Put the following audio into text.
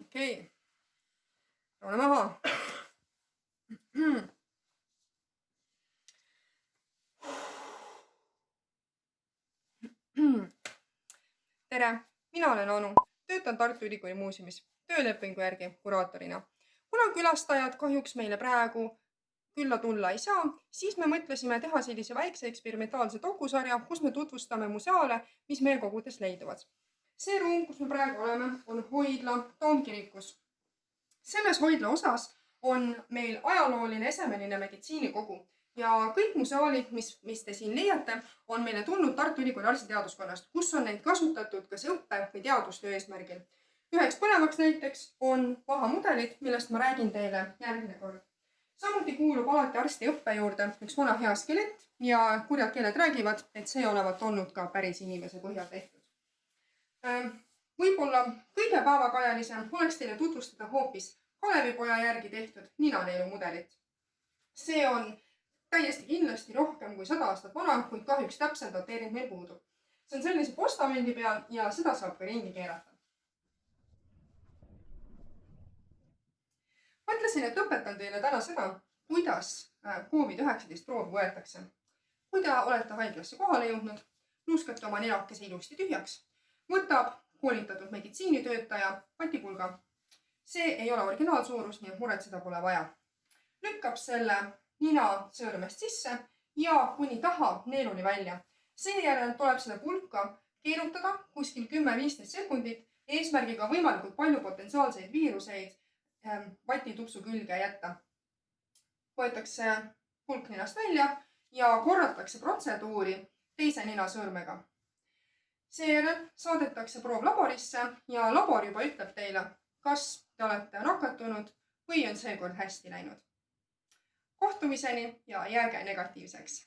Okei. Ole maha. Tere, mina olen Anu. Töötan Tartu Ülikooli muuseumis töölepingu järgi kuraatorina. Kuna külastajad kahjuks meile praegu külla tulla ei saa, siis me mõtlesime teha sellise väikse eksperimentaalse dokusarja, kus me tutvustame museaale, mis meie kogudes leiduvad. See ruum, kus me praegu oleme, on hoidla Toomkirikus. Selles hoidla osas on meil ajalooline esemeline meditsiinikogu ja kõik museaalid, mis te siin leiate, on meile tulnud Tartu Ülikooli arstiteaduskonnast, kus on neid kasutatud kas õppe või teadustöö eesmärgil. Üheks põnevaks näiteks on vahamudelid, millest ma räägin teile järgmine kord. Samuti kuulub alati arstiõppe juurde üks vana hea skelett ja kurjad keeled räägivad, et see olevat olnud ka päris inimese põhjal tehtud. Võib-olla kõige päevakajalisem oleks teile tutvustada hoopis Kalevipoja järgi tehtud ninaneelumudelit. See on täiesti kindlasti rohkem kui 100 aastat vana, kuid kahjuks täpselt dateering meil puudub. See on sellise postamendi peal ja seda saab ka ringi keerata. Mõtlesin, et õpetan teile täna seda, kuidas COVID-19 proovi võetakse. Kui te olete haiglasse kohale jõudnud, nuuskate oma nelakese ilusti tühjaks, võtab koolitatud meditsiinitöötaja patipulga. See ei ole originaalsuurus, nii et muretseda pole vaja. Lükkab selle nina sõõrmest sisse ja kuni taha neeluni välja. Seejärel tuleb selle pulka keerutada kuskil 10-15 sekundit eesmärgiga võimalikult palju potentsiaalseid viiruseid vatitupsu külge jätta. Võetakse pulk ninast välja ja korratakse protseduuri teise ninasõõrmega. Seejärel saadetakse proov laborisse ja labor juba ütleb teile, kas te olete nakatunud või on seekord hästi läinud. Kohtumiseni ja jääge negatiivseks!